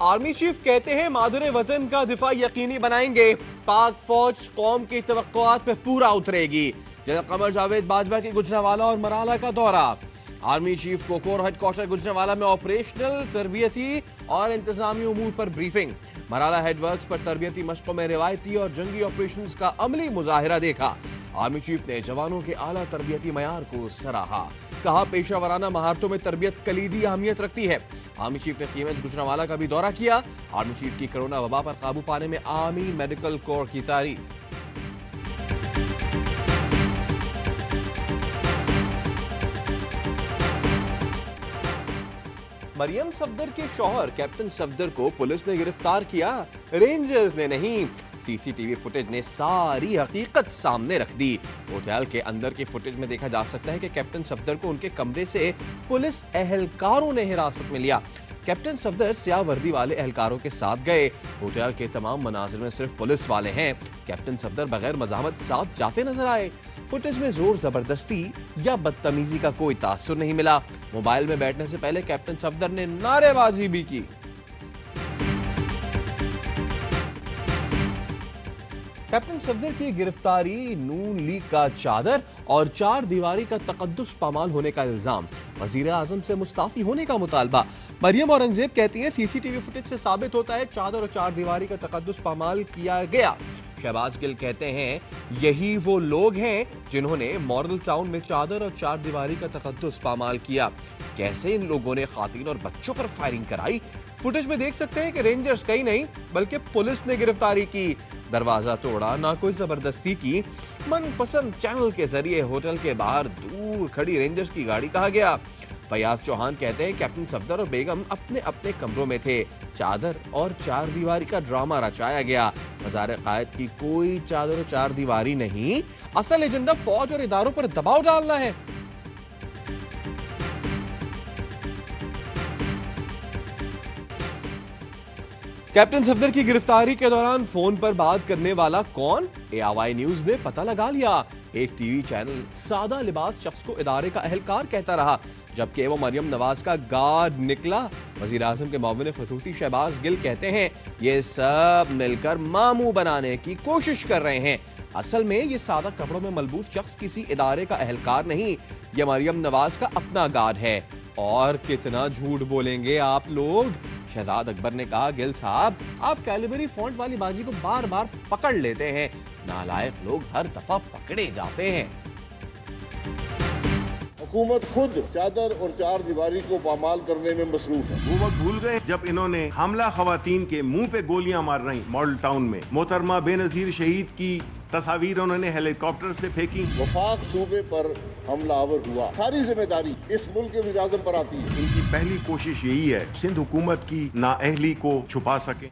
Army chief कहते हैं मादरे वतन का दिफा यकीनी बनाएंगे। पाक फौज कौम की तवक्कुआत पे पूरा उतरेगी। जनरल कमर जावेद बाजवा की गुजरांवाला और मराला का दौरा। आर्मी चीफ को कोर हेडक्वार्टर गुजरांवाला में ऑपरेशनल, तरबियती और इंतजामी उमूर पर ब्रीफिंग। मराला हेडवर्क्स पर तरबियती मशकों में रिवायती और जंगी ऑपरेशंस का अमली मुजाहिरा देखा। आर्मी चीफ ने जवानों के आला तरबियती मयार को सराहा। कहा पेशावराना महारतों में तरबियत कलीदी अहमियत रखती है। आर्मी चीफ ने सीएमएच गुजरांवाला का भी दौरा किया। आर्मी चीफ की कोरोना वबा पर काबू पाने में आर्मी मेडिकल कोर की तारीफ। मरियम सफदर के शौहर कैप्टन सफदर को पुलिस ने गिरफ्तार किया, रेंजर्स ने नहीं। सीसीटीवी फुटेज ने सारी हकीकत सामने रख दी। होटल के अंदर की फुटेज में देखा जा सकता है कि कैप्टन सफदर को उनके कमरे से पुलिस एहलकारों ने हिरासत में लिया। कैप्टन सफदर स्याह वर्दी वाले एहलकारों के साथ गए। होटल के तमाम मनाजिर में सिर्फ पुलिस वाले हैं। कैप्टन सफदर बगैर मजामत साथ जाते नजर आए। फुटेज में जोर जबरदस्ती या बदतमीजी का कोई तासुर नहीं मिला। मोबाइल में बैठने से पहले कैप्टन सफदर ने नारेबाजी भी की। कैप्टन सफदर की गिरफ्तारी, नून लीग का चादर और 4 दीवारी का तकद्दुस पामाल होने का इल्जाम, वजीर आजम से मुस्ताफी होने का मुतालबा। मरियम औरंगजेब कहती हैं सीसीटीवी फुटेज से साबित होता है चादर और 4 दीवारी का तकद्दुस पामाल किया गया। शहबाज गिल कहते हैं यही वो लोग हैं जिन्होंने मॉडल टाउन में चादर और 4 दीवारी का तकद्दुस पामाल किया। कैसे इन लोगों ने खातीन और बच्चों पर फायरिंग कराई। फुटेज में देख सकते हैं कि रेंजर्स कहीं नहीं बल्कि पुलिस ने गिरफ्तारी की। दरवाजा तोड़ा, ना कोई जबरदस्ती की। मनपसंद चैनल के जरिए होटल के बाहर दूर खड़ी रेंजर्स की गाड़ी कहा गया। फयाज चौहान कहते हैं कैप्टन सफदर और बेगम अपने अपने कमरों में थे। चादर और 4 दीवारी का ड्रामा रचाया गया। मज़ार कायद की कोई चादर और 4 दीवारी नहीं, असल एजेंडा फौज और इदारों पर दबाव डालना है। कैप्टन सफदर की गिरफ्तारी के दौरान फोन पर बात करने वाला कौन, ARY न्यूज ने पता लगा लिया। एक टीवी चैनल सादा लिबास शख्स को इदारे का एहलकार कहता रहा, जबकि वो मरियम नवाज का गार्ड निकला। वजीर आजम के मुआविन खुसूसी शहबाज गिल कहते हैं ये सब मिलकर मामू बनाने की कोशिश कर रहे हैं। असल में ये सादा कपड़ों में मलबूस शख्स किसी इदारे का एहलकार नहीं, ये मरियम नवाज का अपना गार्ड है। और कितना झूठ बोलेंगे आप लोग। शहजाद अकबर ने कहा गिल साहब आप कैलिबरी फॉन्ट वाली बाजी को बार बार पकड़ लेते हैं। नालायक लोग हर दफा पकड़े जाते हैं। हुकूमत खुद चादर और 4 दीवारी को पामाल करने में मसरूफ है। वो वक्त भूल गए जब इन्होंने हमला खवातीन के मुंह पे गोलियां मार रही मॉडल टाउन में। मोहतरमा बेनजीर शहीद की तस्वीर उन्होंने हेलीकॉप्टर से फेंकी। वफाक सूबे पर हमलावर हुआ, सारी जिम्मेदारी इस मुल्क के वज़ीर आज़म पर आती है। इनकी पहली कोशिश यही है सिंध हुकूमत की नाअहली को छुपा सके।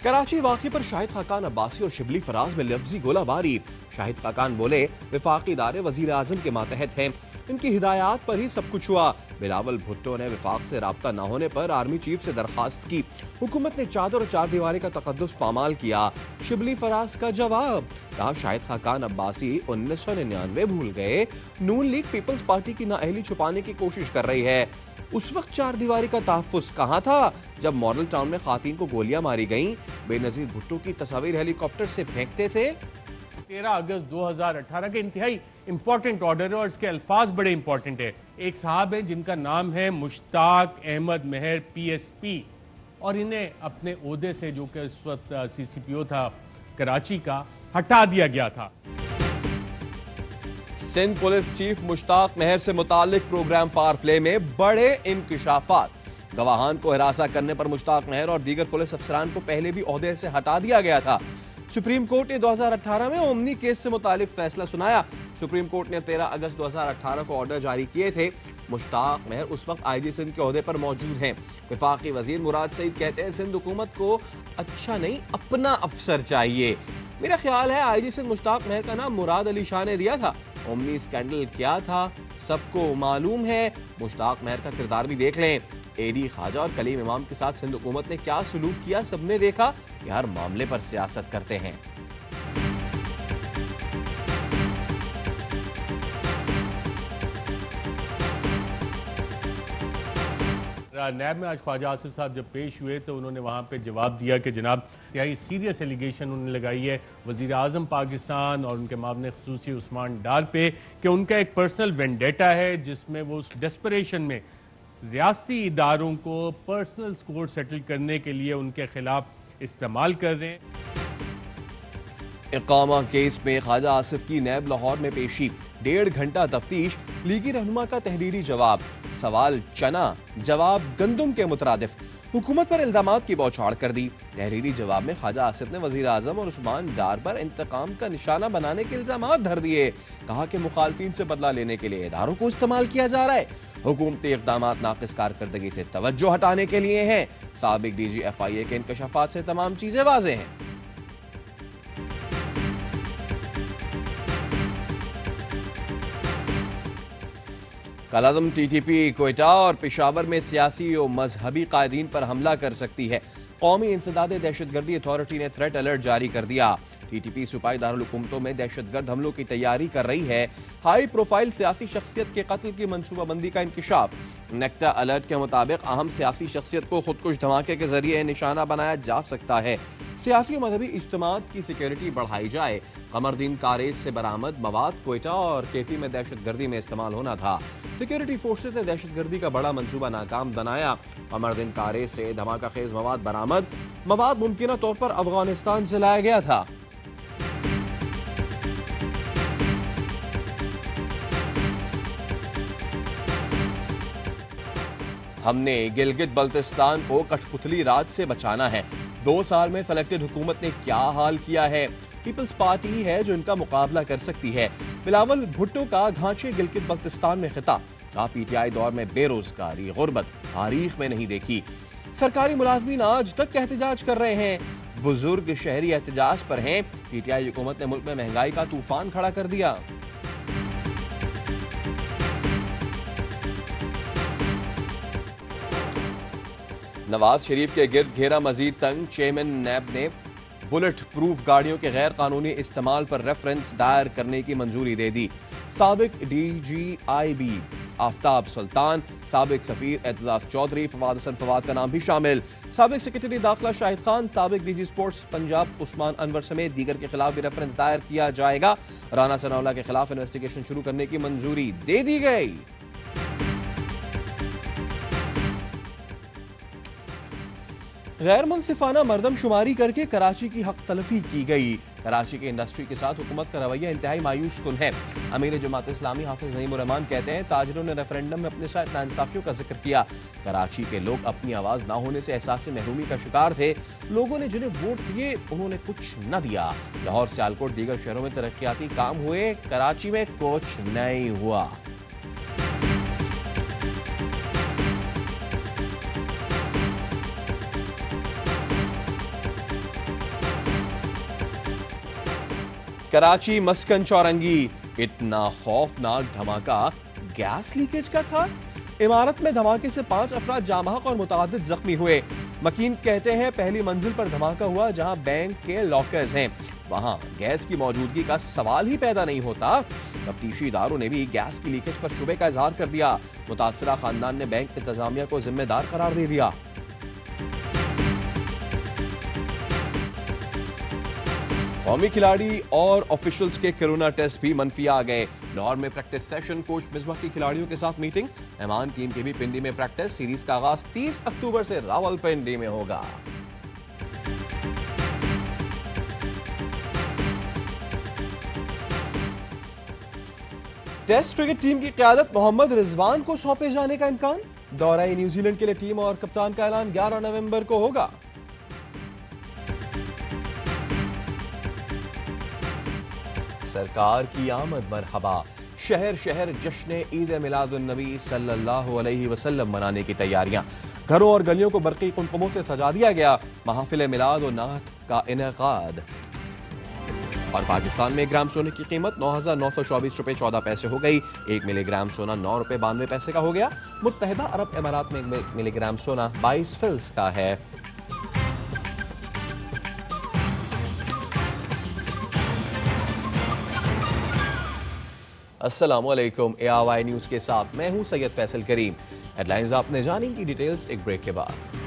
कराची वाक़े पर शाहिद खाकान अब्बासी और शिबली फराज में लफ्जी गोलाबारी। शाहिद खाकान बोले विफाकी इदारे वजीर आजम के मातहत हैं, इनकी हिदायत पर ही सब कुछ हुआ। बिलावल भुट्टो ने विफाक से राब्ता न होने पर आर्मी चीफ से दरखास्त की। हुकूमत ने चादर और 4 दीवारी का तकद्दुस पामाल किया। शिबली फराज का जवाब, कहा शाहिद खाकान अब्बासी 1999 भूल गए। नून लीग पीपल्स पार्टी की नाअहली छुपाने की कोशिश कर रही है। उस वक्त 4 दीवारी का तहफ़्फ़ुज़ कहाँ था जब मॉडल टाउन में खातीन को गोलियां मारी गईं। बेनजीर भुट्टो की तस्वीर हेलीकॉप्टर से फेंकते थे। 13 अगस्त 2018 के इंतहाई इंपॉर्टेंट ऑर्डर है और इसके अल्फाज बड़े इंपॉर्टेंट है। एक साहब हैं जिनका नाम है मुश्ताक अहमद मेहर PSP, और इन्हें अपने ओहदे से जो कि इस वक्त CCPO था कराची का, हटा दिया गया था। सिंध पुलिस चीफ मुश्ताक मेहर से मुतालिक प्रोग्राम पावर प्ले में बड़े इंकिशाफात। गवाहान को हिरासा करने पर मुश्ताक मेहर और दीगर पुलिस अफसरान को पहले भी ओहदे से हटा दिया गया था। सुप्रीम कोर्ट ने 2018 में ओमनी केस से मुतालिक फैसला सुनाया। सुप्रीम कोर्ट ने 13 अगस्त 2018 को ऑर्डर जारी किए थे। मुश्ताक मेहर उस वक्त IG सिंध के ओहदे पर मौजूद हैं। वफाकी वजीर मुराद सईद कहते हैं सिंध हुकूमत को अच्छा नहीं अपना अफसर चाहिए। मेरा ख्याल है IG सिंध मुश्ताक मेहर का नाम मुराद अली शाह ने दिया था। ओमनी स्कैंडल क्या था सबको मालूम है। मुश्ताक मेहर का किरदार भी देख लें। AD ख्वाजा और कलीम इमाम के साथ सिंध हुकूमत ने क्या सलूक किया सबने देखा। ये हर मामले पर सियासत करते हैं। नैब में आज ख्वाजा आसिफ साहब जब पेश हुए तो उन्होंने वहाँ पे जवाब दिया कि जनाब इंतहाई सीरियस एलिगेशन उन्होंने लगाई है वज़ीर आज़म पाकिस्तान और उनके मामले ख़ुसूसी उस्मान डार पे कि उनका एक पर्सनल वेंडेटा है जिसमें वो उस डेस्परेशन में रियासती इदारों को पर्सनल स्कोर सेटल करने के लिए उनके खिलाफ इस्तेमाल कर रहे हैं। इकामा केस में ख्वाजा आसिफ की नैब लाहौर में पेशी, 1.5 घंटा तफ्तीश, लीगी रहनुमा का तहरीरी जवाब, सवाल चना जवाब गंदुम के मुतरादिफ, हुकूमत पर इल्जामात की बौछार कर दी। तहरीरी जवाब में ख्वाजा आसिफ ने वजीर आजम और उस्मान डार पर इंतकाम का निशाना बनाने के इल्जामात धर दिए। कहा कि मुखालफिन से बदला लेने के लिए इदारों को इस्तेमाल किया जा रहा है। हुकूमती इक़दामात नाक़िस कारकर्दगी से तवज्जो हटाने के लिए हैं। साबिक DG FIA के इंकशाफात से तमाम चीजें वाज़ेह हैं। कलादम TTP कोयटा और पेशावर में सियासी और मजहबी कायदीन पर हमला कर सकती है। कौमी इंसदाद दहशतगर्दी अथॉरिटी ने थ्रेट अलर्ट जारी कर दिया। TTP सूबाई दारुल हुकूमतों में दहशतगर्द हमलों की तैयारी कर रही है। हाई प्रोफाइल सियासी शख्सियत के कत्ल की मनसूबाबंदी का इंकिशाफ। नेक्टा अलर्ट के मुताबिक अहम सियासी शख्सियत को खुदकुश धमाके के जरिए निशाना बनाया जा सकता है। सियासी और मजहबी इज्तिमात की सिक्योरिटी बढ़ाई जाए। कमरदीन कारेज से बरामद मवाद कोयटा और केपी में दहशतगर्दी में इस्तेमाल होना था। सिक्योरिटी फोर्सेज ने दहशतगर्दी का बड़ा मंसूबा नाकाम बनाया। कमरदीन कारेज से धमाका खेज मवाद बरामद। मवाद मुमकिना तौर पर अफगानिस्तान से लाया गया था। हमने गिलगित बल्तिस्तान को कठपुतली राज से बचाना है। 2 साल में सेलेक्टेड हुकूमत ने क्या हाल किया है। पीपल्स पार्टी ही है जो इनका मुकाबला कर सकती है। बिलावल भुट्टो का घांचे गिलगित बल्तिस्तान में खिताब। कहा PTI दौर में बेरोजगारी गुर्बत तारीख में नहीं देखी। सरकारी मुलाजमीन आज तक एहतजाज कर रहे हैं। बुजुर्ग शहरी एहतजाज पर हैं। PTI हुकूमत ने मुल्क में महंगाई का तूफान खड़ा कर दिया। नवाज शरीफ के गिर्द घेरा मजीद तंग। चेयरमैन नैब ने बुलेट प्रूफ गाड़ियों के गैर कानूनी इस्तेमाल पर रेफरेंस दायर करने की मंजूरी दे दी। साबिक DGIB आफ्ताब सुल्तान, साबिक सफीर एतजाज चौधरी, फवाद हसन फवाद का नाम भी शामिल। साबिक सेक्रेटरी दाखिला शाहिद खान, साबिक DG स्पोर्ट्स पंजाब उस्मान अनवर समेत दीगर के खिलाफ भी रेफरेंस दायर किया जाएगा। राना सनाउल्लाह के खिलाफ इन्वेस्टिगेशन शुरू करने की मंजूरी दे दी गई। गैर मुनसिफाना मरदमशुमारी करके कराची की हक तलफी की गई। कराची के इंडस्ट्री के साथ हुकूमत का रवैया इंतहाई मायूस कुन है। अमीर जमात इस्लामी हाफिज नईमुर रहमान कहते हैं ताजिरों ने रेफरेंडम में अपने साथ नाइंसाफियों का जिक्र किया। कराची के लोग अपनी आवाज ना होने से एहसास महरूमी का शिकार थे। लोगों ने जिन्हें वोट दिए उन्होंने कुछ न दिया। लाहौर सियालकोट दीगर शहरों में तरक्याती काम हुए, कराची में कुछ नहीं हुआ। कराची मस्कन चौरंगी, इतना खौफनाक धमाका गैस लीकेज का था। इमारत में धमाके से 5 अफराद जाँ बहक और मुतअद्दिद जख्मी हुए। मकीन कहते हैं पहली मंजिल पर धमाका हुआ जहां बैंक के लॉकर्स हैं, वहां गैस की मौजूदगी का सवाल ही पैदा नहीं होता। तफ्तीशी इदारों ने भी गैस की लीकेज पर शुबे का इजहार कर दिया। मुतासरा खानदान ने बैंक इंतजामिया को जिम्मेदार करार दे दिया। कौमी खिलाड़ी और ऑफिशियल्स के कोरोना टेस्ट भी मनफी आ गए। लाहौर में प्रैक्टिस सेशन, कोच मिसबाह की खिलाड़ियों के साथ मीटिंग। मेहमान टीम की भी पिंडी में प्रैक्टिस। सीरीज का आगाज 30 अक्टूबर से रावलपिंडी में होगा। टेस्ट क्रिकेट टीम की क़यादत मोहम्मद रिजवान को सौंपे जाने का इम्कान। दौरा न्यूजीलैंड के लिए टीम और कप्तान का ऐलान 11 नवंबर को होगा। सरकार की आमद मरहबा। शहर शहर जश्न ईद मिलादुन नबी सल्लल्लाहु अलैहि वसल्लम मनाने की तैयारियां। घरों और गलियों को बरक़ी कुमकुमों से सजा दिया गया। महफिल मिलाद और नात का इनेकाद। और पाकिस्तान में 1 ग्राम सोने की कीमत 9,924 रुपए 14 पैसे हो गई। 1 मिलीग्राम सोना 9 रुपए 92 पैसे का हो गया। मुत्तहिदा अरब अमारात में 1 मिलीग्राम सोना 22 फिल्स का है। अस्सलाम वालेकुम, ARY न्यूज़ के साथ मैं हूं सैयद फैसल करीम। हेडलाइंस आपने जानी की डिटेल्स एक ब्रेक के बाद।